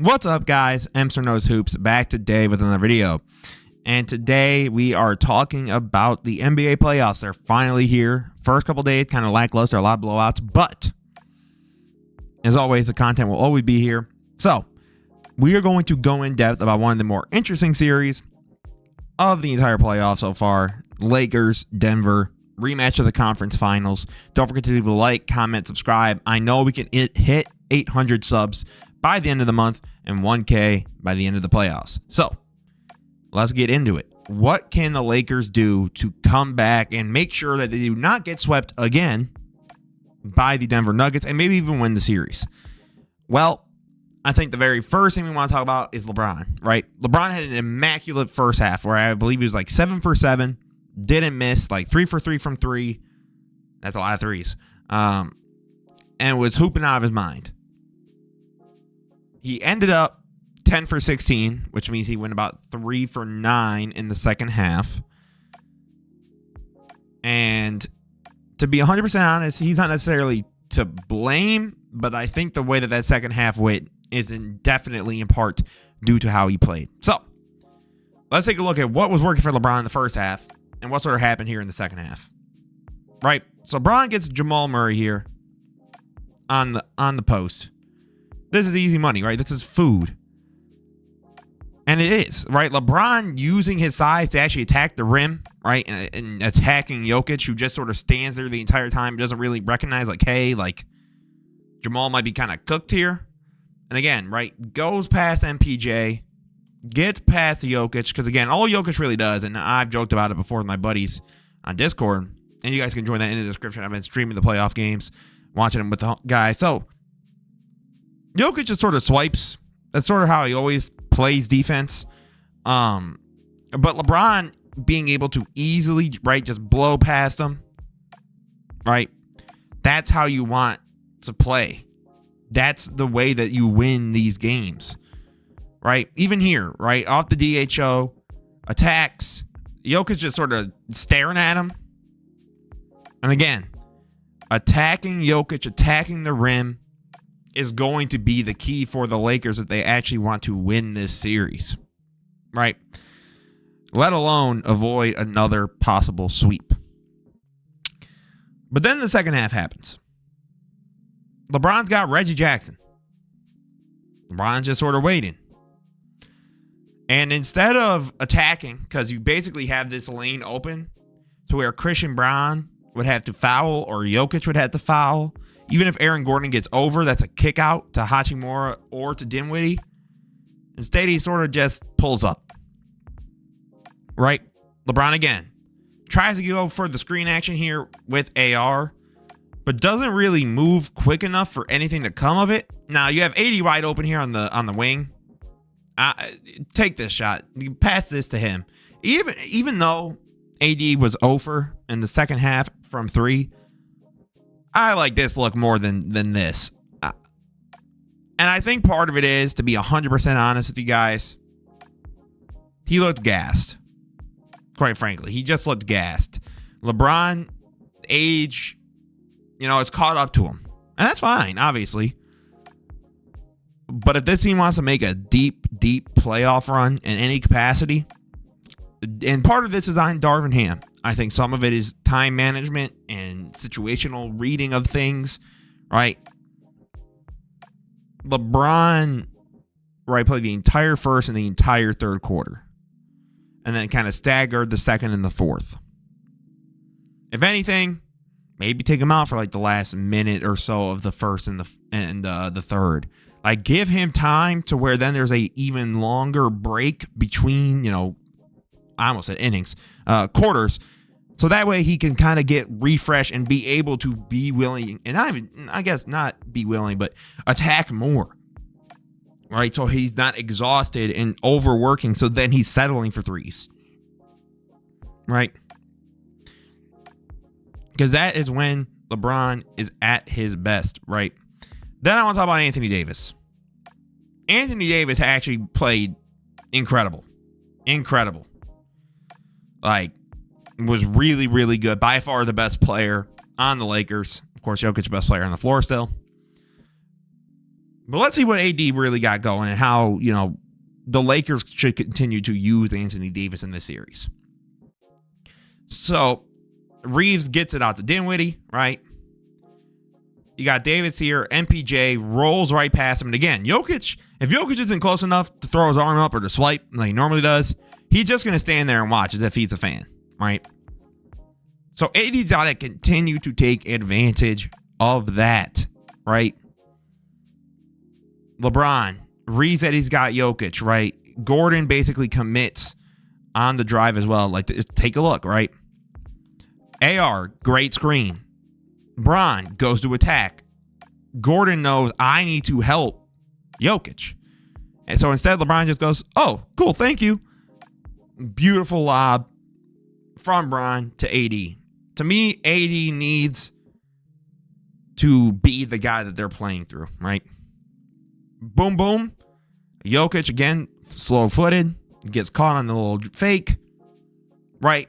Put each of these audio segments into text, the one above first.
What's up, guys? Emser Knows Hoops back today with another video. And today we are talking about the NBA playoffs. They're finally here. First couple days, kind of lackluster, a lot of blowouts. But, as always, the content will always be here. So, we are going to go in depth about one of the more interesting series of the entire playoffs so far. Lakers, Denver, rematch of the conference finals. Don't forget to leave a like, comment, subscribe. I know we can hit 800 subs by the end of the month and 1K by the end of the playoffs. So, let's get into it. What can the Lakers do to come back and make sure that they do not get swept again by the Denver Nuggets and maybe even win the series? Well, I think the very first thing we want to talk about is LeBron, right? LeBron had an immaculate first half where I believe he was like 7 for 7, didn't miss, like 3 for 3 from 3. That's a lot of threes. And was hooping out of his mind. He ended up 10 for 16, which means he went about 3 for 9 in the second half. And to be 100% honest, he's not necessarily to blame, but I think the way that second half went is definitely in part due to how he played. So, let's take a look at what was working for LeBron in the first half and what sort of happened here in the second half. Right? So, LeBron gets Jamal Murray here on the post. This is easy money, right? This is food. And it is, right? LeBron using his size to actually attack the rim, right? And attacking Jokic, who just sort of stands there the entire time, doesn't really recognize, like, hey, like, Jamal might be kind of cooked here. And again, right, goes past MPJ, gets past the Jokic, because again, all Jokic really does, and I've joked about it before with my buddies on Discord, and you guys can join that in the description. I've been streaming the playoff games, watching them with the guys. So, Jokic just sort of swipes. That's sort of how he always plays defense. But LeBron being able to easily, right, just blow past him, right? That's how you want to play. That's the way that you win these games, right? Even here, right, off the DHO, attacks, Jokic just sort of staring at him. And again, attacking Jokic, attacking the rim, is going to be the key for the Lakers if they actually want to win this series, right? Let alone avoid another possible sweep. But then the second half happens. LeBron's got Reggie Jackson. LeBron's just sort of waiting. And instead of attacking, because you basically have this lane open to where Christian Brown would have to foul or Jokic would have to foul. Even if Aaron Gordon gets over, that's a kick out to Hachimura or to Dinwiddie. Instead, he sort of just pulls up. Right? LeBron again tries to go for the screen action here with AR, but doesn't really move quick enough for anything to come of it. Now, you have AD wide open here on the wing. Take this shot. You pass this to him. Even though AD was over in the second half from 3, I like this look more than this. And I think part of it is, to be 100% honest with you guys, he looked gassed. Quite frankly, he just looked gassed. LeBron, age, it's caught up to him. And that's fine, obviously. But if this team wants to make a deep, deep playoff run in any capacity, and part of this is on Darvin Ham. I think some of it is time management and situational reading of things, right? LeBron, right, played the entire first and the entire third quarter. And then kind of staggered the second and the fourth. If anything, maybe take him out for like the last minute or so of the first and the third. Like, give him time to where then there's a even longer break between, I almost said innings, quarters. So that way he can kind of get refreshed and be able to be willing, and I guess not be willing, but attack more. Right? So he's not exhausted and overworking, so then he's settling for threes. Right? Because that is when LeBron is at his best, right? Then I want to talk about Anthony Davis. Anthony Davis actually played incredible. Incredible. Like, was really, really good. By far the best player on the Lakers. Of course, Jokic, best player on the floor still. But let's see what AD really got going and how, the Lakers should continue to use Anthony Davis in this series. So Reaves gets it out to Dinwiddie, right? You got Davis here. MPJ rolls right past him. And again, if Jokic isn't close enough to throw his arm up or to swipe like he normally does, he's just going to stand there and watch as if he's a fan, right? So AD's got to continue to take advantage of that, right? LeBron, Reaves that he's got Jokic, right? Gordon basically commits on the drive as well. Like, take a look, right? AR, great screen. Bron goes to attack. Gordon knows I need to help Jokic. And so instead, LeBron just goes, oh, cool, thank you. Beautiful lob from Bron to AD. To me, AD needs to be the guy that they're playing through, right? Boom, boom. Jokic, again, slow-footed. Gets caught on the little fake, right?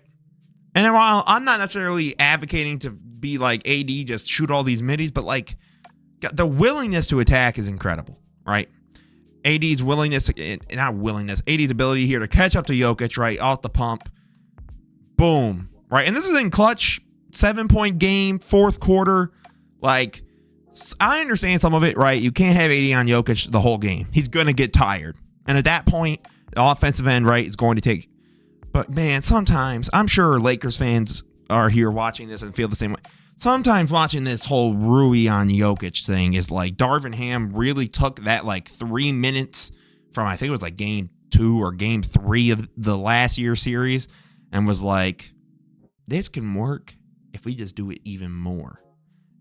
And while I'm not necessarily advocating to be like AD, just shoot all these middies, but like the willingness to attack is incredible, right? AD's AD's ability here to catch up to Jokic, right? Off the pump. Boom, right? And this is in clutch, 7-point game, fourth quarter. Like, I understand some of it, right? You can't have AD on Jokic the whole game. He's going to get tired. And at that point, the offensive end, right, is going to take. But, man, sometimes, I'm sure Lakers fans are here watching this and feel the same way. Sometimes watching this whole Rui on Jokic thing is like Darvin Ham really took that like 3 minutes from, I think it was like game 2 or game 3 of the last year series and was like, this can work if we just do it even more.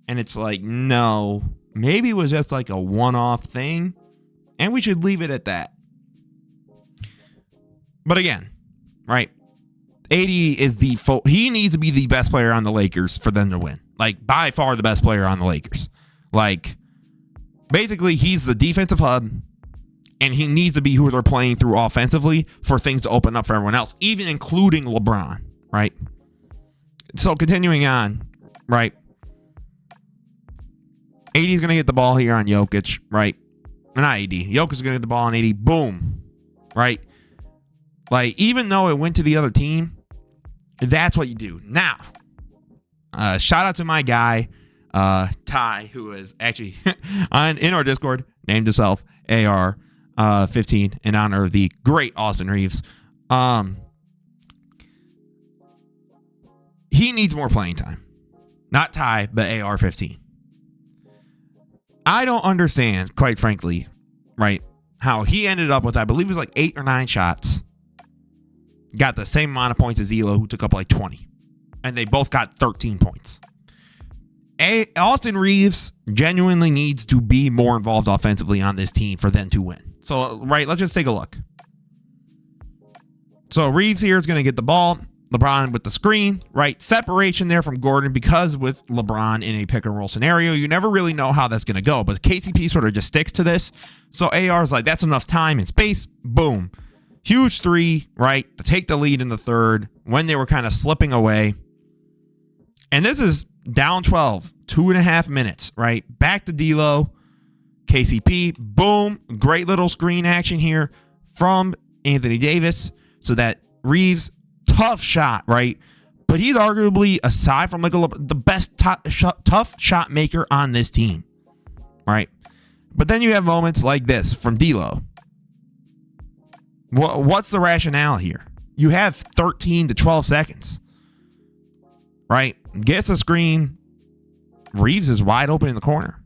And it's like, no, maybe it was just like a one-off thing and we should leave it at that. But again, right, AD is he needs to be the best player on the Lakers for them to win. Like, by far the best player on the Lakers. Like, basically, he's the defensive hub, and he needs to be who they're playing through offensively for things to open up for everyone else, even including LeBron, right? So, continuing on, right? AD's going to get the ball here on Jokic, right? Not AD. Jokic is going to get the ball on AD. Boom, right? Like, even though it went to the other team, that's what you do. Now, shout out to my guy, Ty, who is actually in our Discord, named himself AR15 in honor of the great Austin Reaves. He needs more playing time. Not Ty, but AR15. I don't understand, quite frankly, right, how he ended up with, I believe it was like 8 or 9 shots. Got the same amount of points as Elo, who took up like 20. And they both got 13 points. Austin Reaves genuinely needs to be more involved offensively on this team for them to win. So, right, let's just take a look. So, Reaves here is going to get the ball. LeBron with the screen, right? Separation there from Gordon, because with LeBron in a pick and roll scenario, you never really know how that's going to go. But KCP sort of just sticks to this. So, AR's like, that's enough time and space. Boom. Huge three, right, to take the lead in the third when they were kind of slipping away. And this is down 12, 2.5 minutes, right? Back to D'Lo, KCP, boom, great little screen action here from Anthony Davis so that Reaves, tough shot, right? But he's arguably, aside from the best tough shot maker on this team, right? But then you have moments like this from D'Lo. What's the rationale here? You have 13 to 12 seconds, right? Gets a screen. Reaves is wide open in the corner.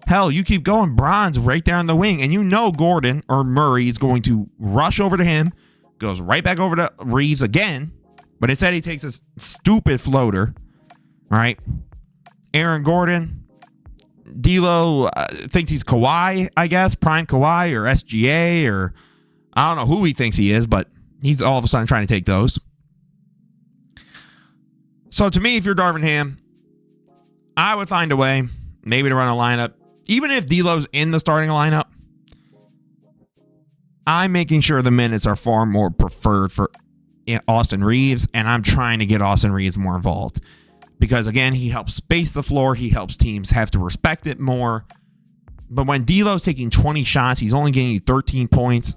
Hell, you keep going. Bron's right there on the wing, and you know Gordon or Murray is going to rush over to him, goes right back over to Reaves again, but instead he takes this stupid floater, right? Aaron Gordon, D'Lo thinks he's Kawhi, I guess, prime Kawhi or SGA, or I don't know who he thinks he is, but he's all of a sudden trying to take those. So to me, if you're Darvin Ham, I would find a way maybe to run a lineup. Even if D'Lo's in the starting lineup, I'm making sure the minutes are far more preferred for Austin Reaves, and I'm trying to get Austin Reaves more involved. Because, again, he helps space the floor. He helps teams have to respect it more. But when D'Lo's taking 20 shots, he's only getting you 13 points.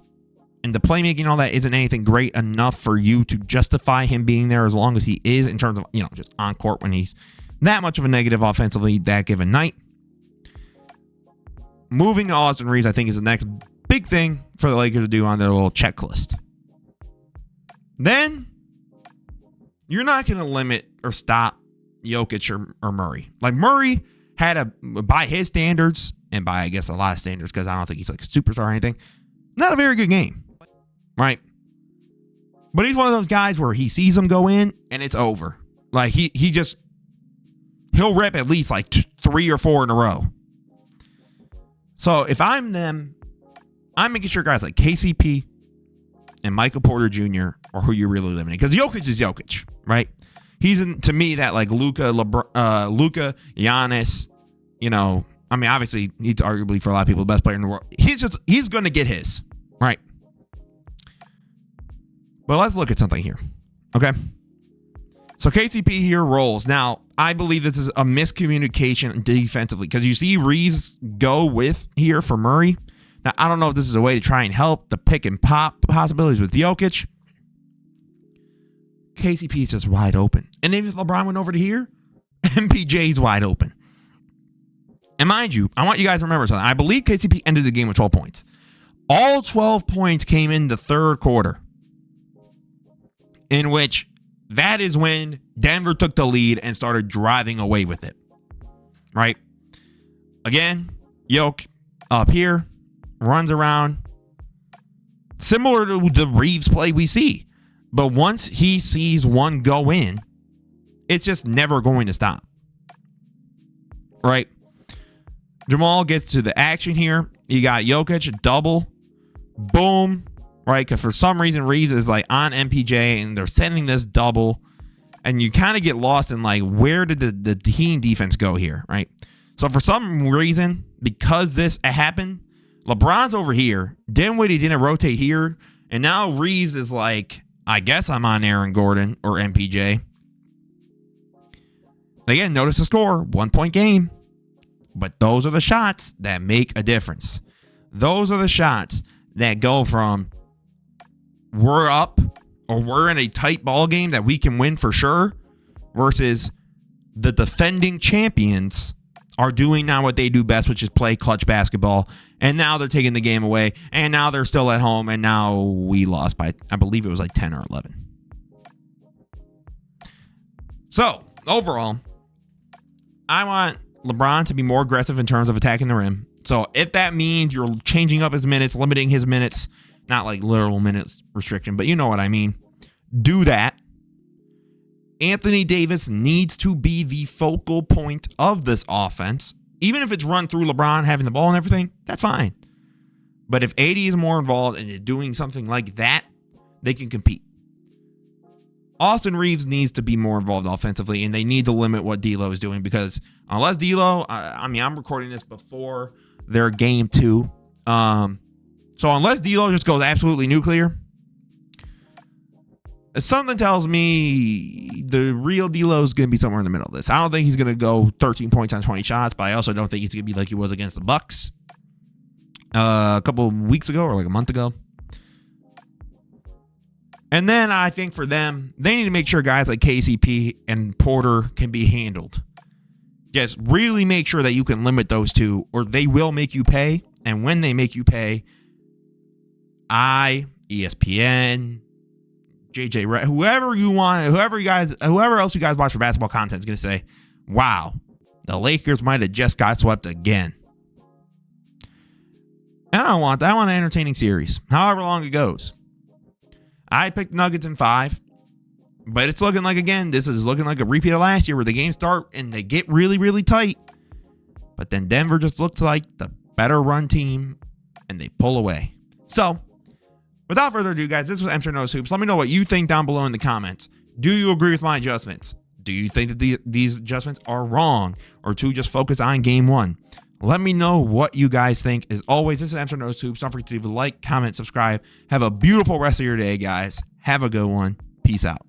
And the playmaking and all that isn't anything great enough for you to justify him being there as long as he is in terms of, just on court when he's that much of a negative offensively that given night. Moving to Austin Reaves, I think, is the next big thing for the Lakers to do on their little checklist. Then, you're not going to limit or stop Jokic or Murray. Like, Murray had by his standards, and by, I guess, a lot of standards, because I don't think he's like a superstar or anything, not a very good game. Right? But he's one of those guys where he sees them go in, and it's over. Like, he'll rip at least like 3 or 4 in a row. So if I'm them, I'm making sure guys like KCP and Michael Porter Jr. are who you're really limiting. Because Jokic is Jokic, right? He's, to me, that like Luka, Giannis, obviously he's arguably for a lot of people the best player in the world. He's going to get his, right? But let's look at something here, okay? So KCP here rolls. Now, I believe this is a miscommunication defensively because you see Reaves go with here for Murray. Now, I don't know if this is a way to try and help the pick and pop possibilities with Jokic. KCP is just wide open. And if LeBron went over to here, MPJ's wide open. And mind you, I want you guys to remember something. I believe KCP ended the game with 12 points. All 12 points came in the third quarter, in which that is when Denver took the lead and started driving away with it. Right? Again, Jokic up here, runs around. Similar to the Reaves play we see. But once he sees one go in, it's just never going to stop. Right? Jamal gets to the action here. You got Jokic, a double. Boom. Right? Because for some reason, Reaves is like on MPJ and they're sending this double. And you kind of get lost in like, where did the team defense go here? Right? So for some reason, because this happened, LeBron's over here. Dinwiddie didn't rotate here. And now Reaves is like, I guess I'm on Aaron Gordon or MPJ. Again, notice the score, 1 point game. But those are the shots that make a difference. Those are the shots that go from we're up or we're in a tight ball game that we can win for sure versus the defending champions are doing now what they do best, which is play clutch basketball. And now they're taking the game away. And now they're still at home. And now we lost by, I believe it was like 10 or 11. So, overall, I want LeBron to be more aggressive in terms of attacking the rim. So, if that means you're changing up his minutes, limiting his minutes, not like literal minutes restriction, but you know what I mean. Do that. Anthony Davis needs to be the focal point of this offense. Even if it's run through LeBron having the ball and everything, that's fine. But if AD is more involved and is doing something like that, they can compete. Austin Reaves needs to be more involved offensively, and they need to limit what D'Lo is doing because unless D'Lo, I'm recording this before their game 2. So unless D'Lo just goes absolutely nuclear, something tells me the real D'Lo is going to be somewhere in the middle of this. I don't think he's going to go 13 points on 20 shots, but I also don't think he's going to be like he was against the Bucks a couple of weeks ago or like a month ago. And then I think for them, they need to make sure guys like KCP and Porter can be handled. Just really make sure that you can limit those two or they will make you pay. And when they make you pay, ESPN, JJ, whoever you want, whoever else you guys watch for basketball content is going to say, wow, the Lakers might have just got swept again. And I don't want that. I want an entertaining series, however long it goes. I picked Nuggets in 5, but it's looking like, again, this is looking like a repeat of last year where the games start and they get really, really tight. But then Denver just looks like the better run team and they pull away. So, without further ado, guys, this was Mr. Knows Hoops. Let me know what you think down below in the comments. Do you agree with my adjustments? Do you think that these adjustments are wrong or to just focus on game 1? Let me know what you guys think. As always, this is Mr. Knows Hoops. Don't forget to leave a like, comment, subscribe. Have a beautiful rest of your day, guys. Have a good one. Peace out.